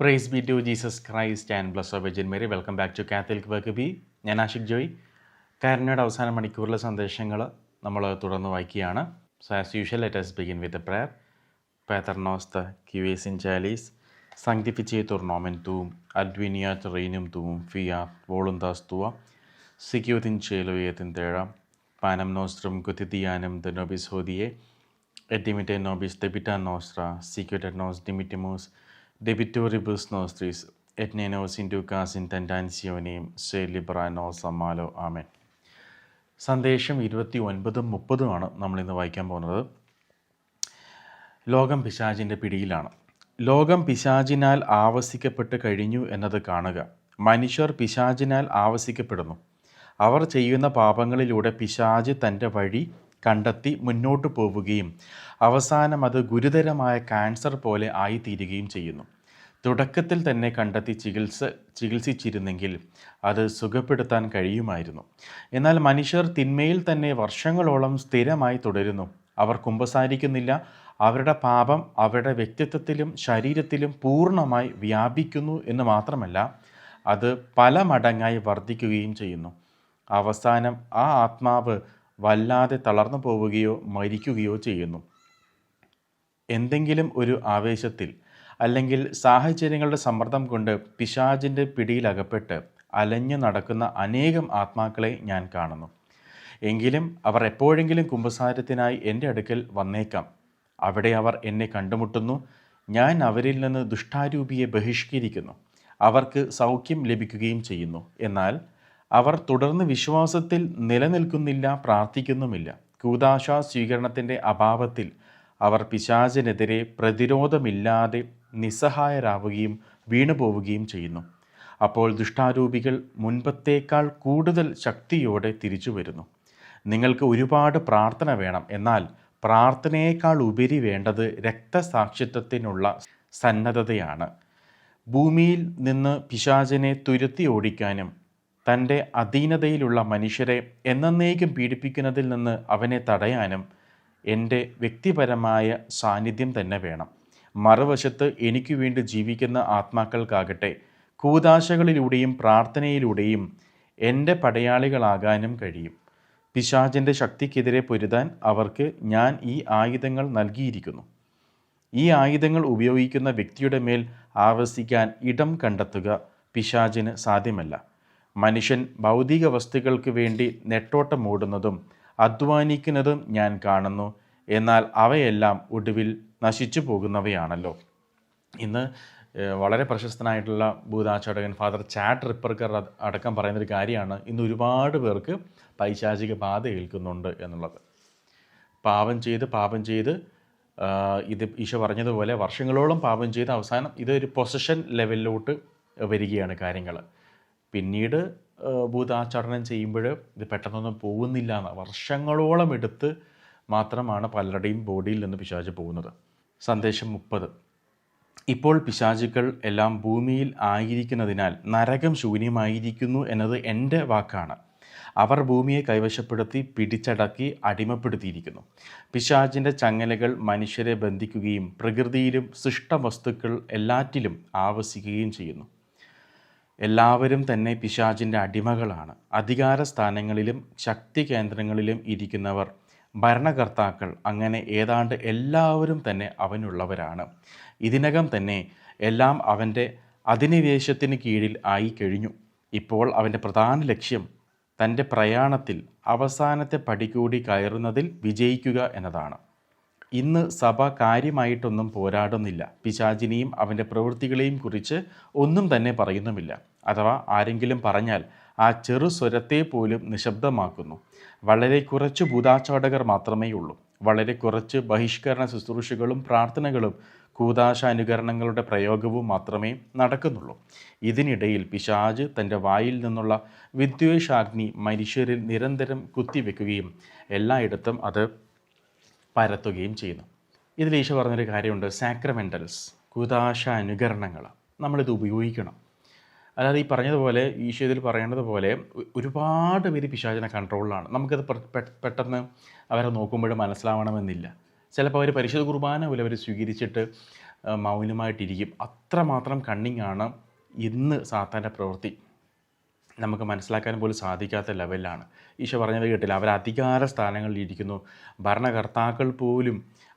Price be to Jesus Christ and bless of Virgin Mary. Welcome back to Catholic work B. ഞാൻ ആഷിഖ് ജോയ്. കാരുണ്യയുടെ അവസാന മണിക്കൂറിലെ സന്ദേശങ്ങൾ നമ്മൾ തുടർന്ന് വായിക്കുകയാണ്. So as usual let us begin with a prayer. Pater noster, qui es in caelis, sanctificetur nomen tuum, adveniat regnum tuum, fiat voluntas tua, sicut in cielo et in terra. Panem nostrum quotidianum de nobis hodie, et dimitte nobis debita nostra, sicut et nos dimittimus debitoribus nostris, et ne nos inducas in tentationem, sed libera nos a malo. ആമേൻ. സന്ദേശം 29ഉം 30ഉമാണ് നമ്മളിന്ന് വായിക്കാൻ പോകുന്നത്. ലോകം പിശാചിൻ്റെ പിടിയിലാണ്. ലോകം പിശാചിനാൽ ആവസിക്കപ്പെട്ട് കഴിഞ്ഞു എന്നത് കാണുക. മനുഷ്യർ പിശാചിനാൽ ആവസിക്കപ്പെടുന്നു. അവർ ചെയ്യുന്ന പാപങ്ങളിലൂടെ പിശാച് തൻ്റെ വഴി കണ്ടെത്തി മുന്നോട്ട് പോവുകയും അവസാനം അത് ഗുരുതരമായ ക്യാൻസർ പോലെ ആയിത്തീരുകയും ചെയ്യുന്നു. തുടക്കത്തിൽ തന്നെ കണ്ടെത്തി ചികിത്സിച്ചിരുന്നെങ്കിൽ അത് സുഖപ്പെടുത്താൻ കഴിയുമായിരുന്നു. എന്നാൽ മനുഷ്യർ തിന്മയിൽ തന്നെ വർഷങ്ങളോളം സ്ഥിരമായി തുടരുന്നു. അവർ കുമ്പസാരിക്കുന്നില്ല. അവരുടെ പാപം അവരുടെ വ്യക്തിത്വത്തിലും ശരീരത്തിലും പൂർണ്ണമായി വ്യാപിക്കുന്നു എന്ന് മാത്രമല്ല, അത് പല മടങ്ങായി വർദ്ധിക്കുകയും ചെയ്യുന്നു. അവസാനം ആ ആത്മാവ് വല്ലാതെ തളർന്നു പോവുകയോ മരിക്കുകയോ ചെയ്യുന്നു. എന്തെങ്കിലും ഒരു ആവേശത്തിൽ അല്ലെങ്കിൽ സാഹചര്യങ്ങളുടെ സമ്മർദ്ദം കൊണ്ട് പിശാചിൻ്റെ പിടിയിലകപ്പെട്ട് അലഞ്ഞു നടക്കുന്ന അനേകം ആത്മാക്കളെ ഞാൻ കാണുന്നു. എങ്കിലും അവർ എപ്പോഴെങ്കിലും കുമ്പസാരത്തിനായി എൻ്റെ അടുക്കൽ വന്നേക്കാം. അവിടെ അവർ എന്നെ കണ്ടുമുട്ടുന്നു. ഞാൻ അവരിൽ നിന്ന് ദുഷ്ടാരൂപിയെ ബഹിഷ്കരിക്കുന്നു. അവർക്ക് സൗഖ്യം ലഭിക്കുകയും ചെയ്യുന്നു. എന്നാൽ അവർ തുടർന്ന് വിശ്വാസത്തിൽ നിലനിൽക്കുന്നില്ല, പ്രാർത്ഥിക്കുന്നുമില്ല. കൂദാശ സ്വീകരണത്തിൻ്റെ അഭാവത്തിൽ അവർ പിശാചിനെതിരെ പ്രതിരോധമില്ലാതെ നിസ്സഹായരാവുകയും വീണുപോവുകയും ചെയ്യുന്നു. അപ്പോൾ ദുഷ്ടാരൂപികൾ മുൻപത്തേക്കാൾ കൂടുതൽ ശക്തിയോടെ തിരിച്ചു വരുന്നു. നിങ്ങൾക്ക് ഒരുപാട് പ്രാർത്ഥന വേണം. എന്നാൽ പ്രാർത്ഥനയേക്കാൾ ഉപരി വേണ്ടത് രക്തസാക്ഷിത്വത്തിനുള്ള സന്നദ്ധതയാണ്. ഭൂമിയിൽ നിന്ന് പിശാചിനെ തുരത്തി ഓടിക്കാനും തൻ്റെ അധീനതയിലുള്ള മനുഷ്യരെ എന്നേക്കും പീഡിപ്പിക്കുന്നതിൽ നിന്ന് അവനെ തടയാനും എൻ്റെ വ്യക്തിപരമായ സാന്നിധ്യം തന്നെ വേണം. മറുവശത്ത് എനിക്ക് വേണ്ടി ജീവിക്കുന്ന ആത്മാക്കൾക്കാകട്ടെ കൂദാശകളിലൂടെയും പ്രാർത്ഥനയിലൂടെയും എൻ്റെ പടയാളികളാകാനും കഴിയും. പിശാചിൻ്റെ ശക്തിക്കെതിരെ പൊരുതാൻ അവർക്ക് ഞാൻ ഈ ആയുധങ്ങൾ നൽകിയിരിക്കുന്നു. ഈ ആയുധങ്ങൾ ഉപയോഗിക്കുന്ന വ്യക്തിയുടെ മേൽ ആവസിക്കാൻ ഇടം കണ്ടെത്തുക പിശാചിന് സാധ്യമല്ല. മനുഷ്യൻ ഭൗതിക വസ്തുക്കൾക്ക് വേണ്ടി നെട്ടോട്ടമോടുന്നതും അധ്വാനിക്കുന്നതും ഞാൻ കാണുന്നു. എന്നാൽ അവയെല്ലാം ഒടുവിൽ നശിച്ചു പോകുന്നവയാണല്ലോ. ഇന്ന് വളരെ പ്രശസ്തനായിട്ടുള്ള ഭൂതാചാടകൻ ഫാദർ ചാഡ് റിപ്പർക്കർ അടക്കം പറയുന്നൊരു കാര്യമാണ്, ഇന്ന് ഒരുപാട് പേർക്ക് പൈശാചിക ബാധ ഏൽക്കുന്നുണ്ട് എന്നുള്ളത്. പാപം ചെയ്ത് ഇത് ഈശോ പറഞ്ഞതുപോലെ വർഷങ്ങളോളം പാപം ചെയ്ത് അവസാനം ഇതൊരു പൊസഷൻ ലെവലിലോട്ട് വരികയാണ് കാര്യങ്ങൾ. പിന്നീട് ഭൂതാചാടനം ചെയ്യുമ്പോൾ ഇത് പെട്ടെന്നൊന്നും പോകുന്നില്ല എന്ന്, വർഷങ്ങളോളം എടുത്ത് മാത്രമാണ് പലരുടെയും ബോഡിയിൽ നിന്ന് പിശാച് പോകുന്നത്. സന്ദേശം 30. ഇപ്പോൾ പിശാചുക്കൾ എല്ലാം ഭൂമിയിൽ ആയിരിക്കുന്നതിനാൽ നരകം ശൂന്യമായിരിക്കുന്നു എന്നത് എൻ്റെ വാക്കാണ്. അവർ ഭൂമിയെ കൈവശപ്പെടുത്തി പിടിച്ചടക്കി അടിമപ്പെടുത്തിയിരിക്കുന്നു. പിശാചിൻ്റെ ചങ്ങലകൾ മനുഷ്യരെ ബന്ധിക്കുകയും പ്രകൃതിയിലും സൃഷ്ടവസ്തുക്കൾ എല്ലാറ്റിലും ആവസിക്കുകയും ചെയ്യുന്നു. എല്ലാവരും തന്നെ പിശാചിൻ്റെ അടിമകളാണ്. അധികാര സ്ഥാനങ്ങളിലും ശക്തി കേന്ദ്രങ്ങളിലും ഇരിക്കുന്നവർ, ഭരണകർത്താക്കൾ, അങ്ങനെ ഏതാണ്ട് എല്ലാവരും തന്നെ അവനുള്ളവരാണ്. ഇതിനകം തന്നെ എല്ലാം അവൻ്റെ അധിനിവേശത്തിന് കീഴിൽ ആയി കഴിഞ്ഞു. ഇപ്പോൾ അവൻ്റെ പ്രധാന ലക്ഷ്യം തൻ്റെ പ്രയാണത്തിൽ അവസാനത്തെ പടി കൂടി കയറുന്നതിൽ വിജയിക്കുക എന്നതാണ്. ഇന്ന് സഭ കാര്യമായിട്ടൊന്നും പോരാടുന്നില്ല. പിശാചിനെയും അവൻ്റെ പ്രവൃത്തികളെയും കുറിച്ച് ഒന്നും തന്നെ പറയുന്നുമില്ല. അഥവാ ആരെങ്കിലും പറഞ്ഞാൽ ആ ചെറു സ്വരത്തെ പോലും നിശബ്ദമാക്കുന്നു. വളരെ കുറച്ച് ഭൂതാചാടകർ മാത്രമേ ഉള്ളൂ. വളരെ കുറച്ച് ബഹിഷ്കരണ ശുശ്രൂഷകളും പ്രാർത്ഥനകളും കൂദാശ അനുകരണങ്ങളുടെ പ്രയോഗവും മാത്രമേ നടക്കുന്നുള്ളൂ. ഇതിനിടയിൽ പിശാച് തൻ്റെ വായിൽ നിന്നുള്ള വിദ്വേഷാഗ്നി മനുഷ്യരിൽ നിരന്തരം കുത്തിവെക്കുകയും എല്ലായിടത്തും അത് പരത്തുകയും ചെയ്യുന്നു. ഇതിൽ ഈശോ പറഞ്ഞൊരു കാര്യമുണ്ട്, സാക്രമെൻ്റൽസ്, കൂദാശ അനുകരണങ്ങൾ. നമ്മളിത് ഉപയോഗിക്കണം. അതായത് ഈ പറഞ്ഞതുപോലെ ഈശോ ഇതിൽ പറയേണ്ടതുപോലെ ഒരുപാട് പേര് പിശാചിനെ കൺട്രോളിലാണ്. നമുക്കത് പെട്ടെന്ന് അവരെ നോക്കുമ്പോഴും മനസ്സിലാവണമെന്നില്ല. ചിലപ്പോൾ അവർ പരിശുദ്ധ കുർബാന പോലും അവർ സ്വീകരിച്ചിട്ട് മൗനമായിട്ടിരിക്കും. അത്രമാത്രം കണ്ണിങ്ങാണ് ഇന്ന് സാത്താൻ്റെ പ്രവൃത്തി. നമുക്ക് മനസ്സിലാക്കാൻ പോലും സാധിക്കാത്ത ലെവലിലാണ്. ഈശോ പറഞ്ഞത് കേട്ടില്ല, അവർ അധികാര സ്ഥാനങ്ങളിൽ ഇരിക്കുന്നു, ഭരണകർത്താക്കൾ പോലും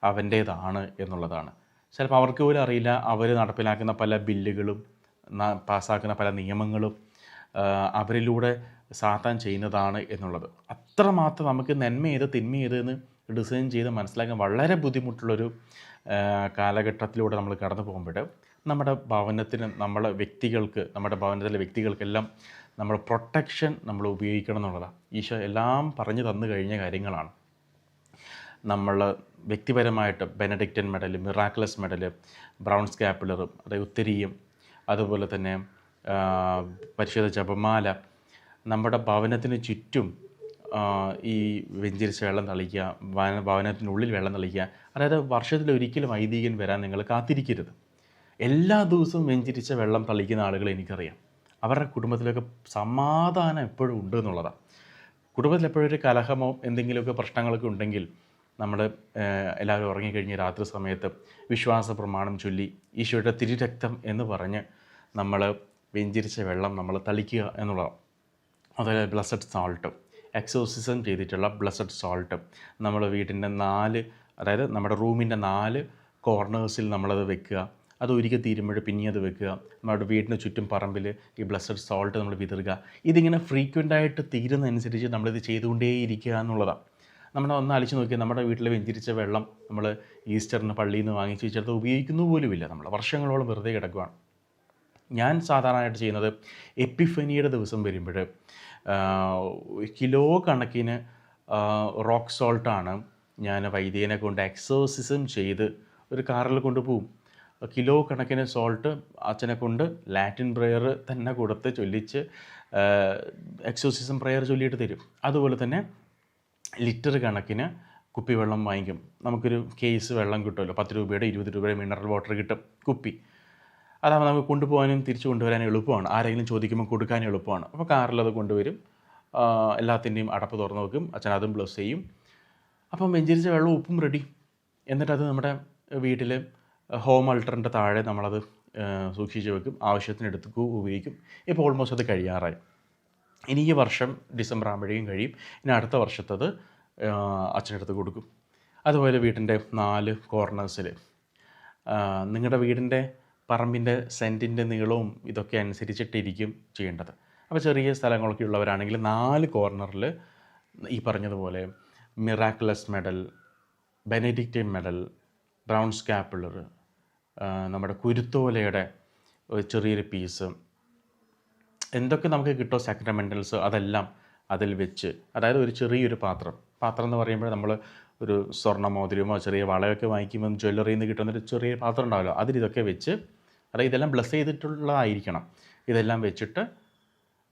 അവൻ്റേതാണ് എന്നുള്ളതാണ്. ചിലപ്പോൾ അവർക്ക് പോലും അറിയില്ല അവർ നടപ്പിലാക്കുന്ന പല ബില്ലുകളും പാസ്സാക്കുന്ന പല നിയമങ്ങളും അവരിലൂടെ സാത്താൻ ചെയ്യുന്നതാണ് എന്നുള്ളത്. അത്രമാത്രം നമുക്ക് നന്മ ഏത് തിന്മ ഏതെന്ന് ഡിസൈൻ ചെയ്ത് മനസ്സിലാക്കാൻ വളരെ ബുദ്ധിമുട്ടുള്ളൊരു കാലഘട്ടത്തിലൂടെ നമ്മൾ കടന്നു പോകുമ്പോൾ നമ്മുടെ ഭവനത്തിന് നമ്മുടെ ഭവനത്തിലെ വ്യക്തികൾക്കെല്ലാം നമ്മൾ പ്രൊട്ടക്ഷൻ നമ്മൾ ഉപയോഗിക്കണം എന്നുള്ളതാണ്. ഈശോ എല്ലാം പറഞ്ഞു തന്നു കഴിഞ്ഞ കാര്യങ്ങളാണ്. നമ്മൾ വ്യക്തിപരമായിട്ട് Benedictine medal, miraculous medal, brown സ്കാപ്പുലറും അതായത് ഉത്തരീയം, അതുപോലെ തന്നെ പരിശുദ്ധ ജപമാല, നമ്മുടെ ഭവനത്തിന് ചുറ്റും ഈ വെഞ്ചരിച്ച വെള്ളം തളിക്കുക, ഭവനത്തിനുള്ളിൽ വെള്ളം തളിക്കുക. അതായത് വർഷത്തിലൊരിക്കലും വൈദികൻ വരാൻ നിങ്ങൾ കാത്തിരിക്കരുത്. എല്ലാ ദിവസവും വെഞ്ചരിച്ച വെള്ളം തളിക്കുന്ന ആളുകളെ എനിക്കറിയാം. അവരുടെ കുടുംബത്തിലൊക്കെ സമാധാനം എപ്പോഴും ഉണ്ട് എന്നുള്ളതാണ്. കുടുംബത്തിൽ എപ്പോഴും ഒരു കലഹമോ എന്തെങ്കിലുമൊക്കെ പ്രശ്നങ്ങളൊക്കെ ഉണ്ടെങ്കിൽ നമ്മൾ എല്ലാവരും ഉറങ്ങിക്കഴിഞ്ഞ് രാത്രി സമയത്ത് വിശ്വാസ പ്രമാണം ചൊല്ലി ഈശോയുടെ തിരുരക്തം എന്ന് പറഞ്ഞ് നമ്മൾ വെഞ്ചരിച്ച വെള്ളം നമ്മൾ തളിക്കുക എന്നുള്ളതാണ്. അതുപോലെ ബ്ലസ്സഡ് സാൾട്ട്, എക്സോസിസം ചെയ്തിട്ടുള്ള ബ്ലസ്സഡ് സാൾട്ട് നമ്മൾ വീട്ടിൻ്റെ അതായത് നമ്മുടെ റൂമിൻ്റെ 4 കോർണേഴ്സിൽ നമ്മളത് വെക്കുക. അത് ഒരിക്കൽ തീരുമ്പോൾ പിന്നെ അത് വെക്കുക. നമ്മുടെ വീടിന് ചുറ്റും പറമ്പിൽ ഈ ബ്ലസ്സഡ് സോൾട്ട് നമ്മൾ വിതറുക. ഇതിങ്ങനെ ഫ്രീക്വൻ്റായിട്ട് തീരുന്നതനുസരിച്ച് നമ്മളിത് ചെയ്തുകൊണ്ടേയിരിക്കുക എന്നുള്ളതാണ്. നമ്മൾ ഒന്ന് അലിച്ച് നോക്കിയാൽ നമ്മുടെ വീട്ടിൽ വെഞ്ചരിച്ച വെള്ളം നമ്മൾ ഈസ്റ്ററിന് പള്ളിയിൽ നിന്ന് വാങ്ങിച്ച് വെച്ചെടുത്ത് ഉപയോഗിക്കുന്നു പോലുമില്ല. നമ്മൾ വർഷങ്ങളോളം വെറുതെ കിടക്കുകയാണ്. ഞാൻ സാധാരണയായിട്ട് ചെയ്യുന്നത് എപ്പിഫനിയുടെ ദിവസം വരുമ്പോൾ കിലോ കണക്കിന് റോക്ക് സോൾട്ടാണ് ഞാൻ വൈദ്യനെ കൊണ്ട് എക്സോസിസം ചെയ്ത് ഒരു കാറിൽ കൊണ്ടുപോകും. കിലോ കണക്കിന് സോൾട്ട് അച്ഛനെ കൊണ്ട് ലാറ്റിൻ പ്രെയർ തന്നെ കൊടുത്ത് ചൊല്ലിച്ച് എക്സോസിസം പ്രെയർ ചൊല്ലിയിട്ട് തരും. അതുപോലെ തന്നെ ലിറ്റർ കണക്കിന് കുപ്പിവെള്ളം വാങ്ങിക്കും. നമുക്കൊരു കേസ് വെള്ളം കിട്ടുമല്ലോ, 10 രൂപയുടെ 20 രൂപയുടെ മിനറൽ വാട്ടർ കിട്ടും കുപ്പി. അതാകുമ്പോൾ നമുക്ക് കൊണ്ടുപോകാനും തിരിച്ചു കൊണ്ടുവരാനും എളുപ്പമാണ്. ആരെങ്കിലും ചോദിക്കുമ്പോൾ കൊടുക്കാനും എളുപ്പമാണ്. അപ്പോൾ കാറിലത് കൊണ്ടുവരും. എല്ലാത്തിൻ്റെയും അടപ്പ് തുറന്ന് വെക്കും. അച്ഛൻ അതും ബ്ലസ് ചെയ്യും. അപ്പം വെഞ്ചരിച്ച വെള്ളം ഉപ്പും റെഡി. എന്നിട്ടത് നമ്മുടെ വീട്ടിൽ ഹോം അൾട്ടറിൻ്റെ താഴെ നമ്മളത് സൂക്ഷിച്ച് വെക്കും. ആവശ്യത്തിന് എടുത്ത് ഉപയോഗിക്കും. ഇപ്പോൾ ഓൾമോസ്റ്റ് അത് കഴിയാറായി. ഇനി ഈ വർഷം ഡിസംബർ ആകുമ്പോഴേക്കും കഴിയും. ഇനി അടുത്ത വർഷത്തത് അച്ഛനടുത്ത് കൊടുക്കും. അതുപോലെ വീട്ടിൻ്റെ 4 കോർണേഴ്സിൽ നിങ്ങളുടെ വീടിൻ്റെ പറമ്പിൻ്റെ സെൻറ്റിൻ്റെ നീളവും ഇതൊക്കെ അനുസരിച്ചിട്ടിരിക്കും ചെയ്യേണ്ടത്. അപ്പോൾ ചെറിയ സ്ഥലങ്ങളൊക്കെ ഉള്ളവരാണെങ്കിൽ 4 കോർണറിൽ ഈ പറഞ്ഞതുപോലെ miraculous medal, Benedictine medal, brown scapular, നമ്മുടെ കുരുത്തോലയുടെ ചെറിയൊരു പീസ്, എന്തൊക്കെ നമുക്ക് കിട്ടുമോ സാക്രമെൻ്റൽസ് അതെല്ലാം അതിൽ വെച്ച്, അതായത് ഒരു ചെറിയൊരു പാത്രം എന്ന് പറയുമ്പോൾ നമ്മൾ ഒരു സ്വർണ്ണ മോതിരമോ ചെറിയ വളയൊക്കെ വാങ്ങിക്കുമ്പോൾ ജ്വല്ലറിയിൽ നിന്ന് കിട്ടുന്നൊരു ചെറിയ പാത്രം ഉണ്ടാവുമല്ലോ, അതിലിതൊക്കെ വെച്ച്, അതായത് ഇതെല്ലാം ബ്ലസ് ചെയ്തിട്ടുള്ളതായിരിക്കണം. ഇതെല്ലാം വെച്ചിട്ട്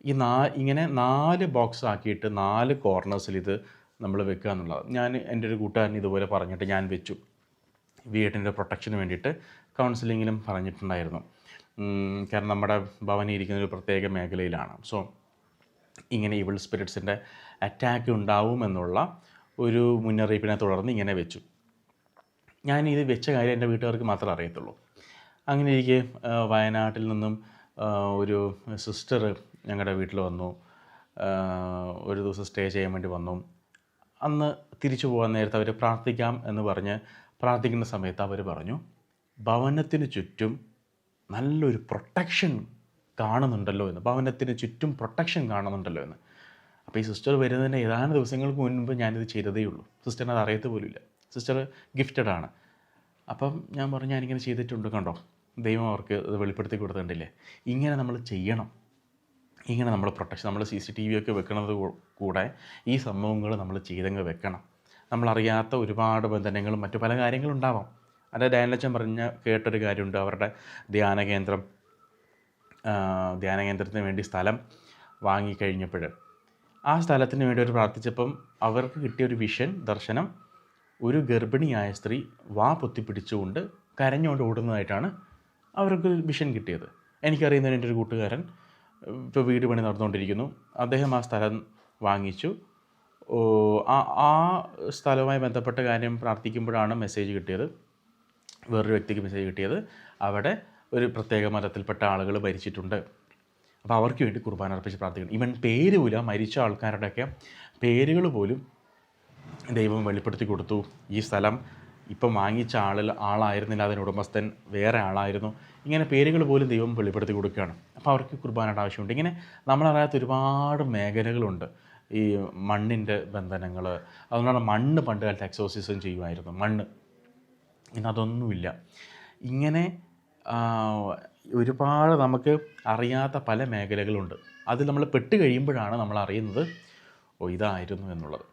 ഈ ഇങ്ങനെ 4 ബോക്സ് ആക്കിയിട്ട് 4 കോർണേഴ്സിൽ ഇത് നമ്മൾ വെക്കുക എന്നുള്ളത്. ഞാൻ എൻ്റെ ഒരു കൂട്ടുകാരൻ ഇതുപോലെ പറഞ്ഞിട്ട് ഞാൻ വെച്ചു. വീടിൻ്റെ പ്രൊട്ടക്ഷന് വേണ്ടിയിട്ട് കൗൺസിലിങ്ങിലും പറഞ്ഞിട്ടുണ്ടായിരുന്നു. കാരണം നമ്മുടെ ഭവനം ഇരിക്കുന്ന ഒരു പ്രത്യേക മേഖലയിലാണ്. സോ ഇങ്ങനെ ഇവിൾ സ്പിരിറ്റ്സിൻ്റെ അറ്റാക്ക് ഉണ്ടാവുമെന്നുള്ള ഒരു മുന്നറിയിപ്പിനെ തുടർന്ന് ഇങ്ങനെ വെച്ചു. ഞാൻ ഇത് വെച്ച കാര്യം എൻ്റെ വീട്ടുകാർക്ക് മാത്രമേ അറിയത്തുള്ളൂ. അങ്ങനെ ഇരിക്കെ വയനാട്ടിൽ നിന്നും ഒരു സിസ്റ്റർ ഞങ്ങളുടെ വീട്ടിൽ വന്നു. ഒരു ദിവസം സ്റ്റേ ചെയ്യാൻ വേണ്ടി വന്നു. അന്ന് തിരിച്ചു പോകാൻ നേരത്തെ അവർ പ്രാർത്ഥിക്കാം എന്ന് പറഞ്ഞ് പ്രാർത്ഥിക്കുന്ന സമയത്ത് അവർ പറഞ്ഞു, ഭവനത്തിന് ചുറ്റും നല്ലൊരു പ്രൊട്ടക്ഷൻ കാണുന്നുണ്ടല്ലോ എന്ന്, ഭവനത്തിന് ചുറ്റും പ്രൊട്ടക്ഷൻ കാണുന്നുണ്ടല്ലോ എന്ന്. അപ്പോൾ ഈ സിസ്റ്റർ വരുന്നതിന് ഏതാനും ദിവസങ്ങൾക്ക് മുൻപ് ഞാനിത് ചെയ്തതേ ഉള്ളൂ. സിസ്റ്ററിന് അത് അറിയത്ത് പോലുമില്ല. സിസ്റ്റർ ഗിഫ്റ്റഡ് ആണ്. അപ്പം ഞാൻ പറഞ്ഞു, ഞാനിങ്ങനെ ചെയ്തിട്ടുണ്ട്, കണ്ടോ, ദൈവം അവർക്ക് അത് വെളിപ്പെടുത്തി കൊടുത്തിട്ടില്ലേ. ഇങ്ങനെ നമ്മൾ ചെയ്യണം. ഇങ്ങനെ നമ്മൾ പ്രൊട്ടക്ഷൻ, നമ്മൾ CCTV ഒക്കെ വെക്കുന്നത് കൂടെ ഈ സംഭവങ്ങൾ നമ്മൾ ചെയ്തങ്ങ് വെക്കണം. നമ്മളറിയാത്ത ഒരുപാട് ബന്ധനങ്ങളും മറ്റു പല കാര്യങ്ങളും ഉണ്ടാവാം. അതായത് ഡയനച്ചൻ കേട്ടൊരു കാര്യമുണ്ട്. അവരുടെ ധ്യാനകേന്ദ്രത്തിന് വേണ്ടി സ്ഥലം വാങ്ങിക്കഴിഞ്ഞപ്പോൾ ആ സ്ഥലത്തിന് വേണ്ടി അവർ പ്രാർത്ഥിച്ചപ്പം അവർക്ക് കിട്ടിയൊരു ദർശനം, ഒരു ഗർഭിണിയായ സ്ത്രീ വാ പൊത്തിപ്പിടിച്ചുകൊണ്ട് കരഞ്ഞുകൊണ്ട് ഓടുന്നതായിട്ടാണ് അവർക്ക് വിഷൻ കിട്ടിയത്. എനിക്കറിയുന്നതിന് എൻ്റെ ഒരു കൂട്ടുകാരൻ ഇപ്പോൾ വീട് പണി നടന്നുകൊണ്ടിരിക്കുന്നു. അദ്ദേഹം ആ സ്ഥലം വാങ്ങിച്ചു. ആ ആ സ്ഥലവുമായി ബന്ധപ്പെട്ട കാര്യം പ്രാർത്ഥിക്കുമ്പോഴാണ് മെസ്സേജ് കിട്ടിയത്, വേറൊരു വ്യക്തിക്ക് മെസ്സേജ് കിട്ടിയത്, അവിടെ ഒരു പ്രത്യേക മതത്തിൽപ്പെട്ട ആളുകൾ മരിച്ചിട്ടുണ്ട്, അപ്പോൾ അവർക്ക് വേണ്ടി കുർബാന അർപ്പിച്ച് പ്രാർത്ഥിക്കണം. ഇവൻ പേര് പോലും, മരിച്ച ആൾക്കാരുടെയൊക്കെ പേരുകൾ പോലും ദൈവം വെളിപ്പെടുത്തി കൊടുത്തു. ഈ സ്ഥലം ഇപ്പം വാങ്ങിച്ച ആളായിരുന്നില്ല, അതിന് ഉടമസ്ഥൻ വേറെ ആളായിരുന്നു. ഇങ്ങനെ പേരുകൾ പോലും ദൈവം വെളിപ്പെടുത്തി കൊടുക്കുകയാണ്. അപ്പോൾ അവർക്ക് കുർബാനയുടെ ആവശ്യമുണ്ട്. ഇങ്ങനെ നമ്മളറിയാത്ത ഒരുപാട് മേഖലകളുണ്ട്. ഈ മണ്ണിൻ്റെ ബന്ധനങ്ങൾ, അതുകൊണ്ടാണ് മണ്ണ് പണ്ട് കാലത്ത് എക്സോസിസം ചെയ്യുമായിരുന്നു, മണ്ണ്. ഇന്നതൊന്നുമില്ല. ഇങ്ങനെ ഒരുപാട് നമുക്ക് അറിയാത്ത പല മേഖലകളുണ്ട്. അതിൽ നമ്മൾ പെട്ട് കഴിയുമ്പോഴാണ് നമ്മൾ അറിയുന്നത് ഇതായിരുന്നു എന്നുള്ളത്.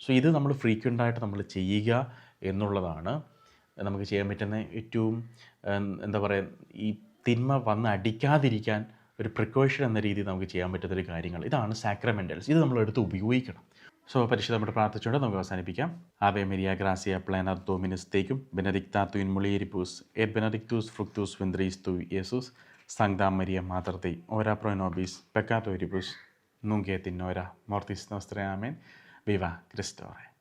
സോ ഇത് നമ്മൾ ഫ്രീക്വൻ്റായിട്ട് നമ്മൾ ചെയ്യുക എന്നുള്ളതാണ് നമുക്ക് ചെയ്യാൻ പറ്റുന്ന ഏറ്റവും എന്താ പറയുക, ഈ തിന്മ വന്ന് അടിക്കാതിരിക്കാൻ ഒരു പ്രിക്കോഷൻ എന്ന രീതിയിൽ നമുക്ക് ചെയ്യാൻ പറ്റുന്നൊരു കാര്യങ്ങൾ. ഇതാണ് സാക്രമെൻ്റൽസ്. ഇത് നമ്മൾ എടുത്ത് ഉപയോഗിക്കണം. സോ പരിശുദ്ധ നമ്മൾ പ്രാർത്ഥിച്ചുകൊണ്ട് നമുക്ക് അവസാനിപ്പിക്കാം. ആവേ മരിയ ഗ്രാസിയ പ്ലേന ഡോമിനസ് തേക്കും ബെനഡിക്താ തുയിൻ മുളിയേരിപ്പൂസ് എറ്റ് ബെനഡിക്തൂസ് ഫ്രുക്തൂസ് വെന്ത്രീസ് തു യേസൂസ് സാങ്താ മരിയ മാതർ ദൈ ഓരാ pro നോബീസ് പെക്കാത്തോരിപ്പൂസ് nunc et in hora mortis nostrae. Amen. Viva Christore.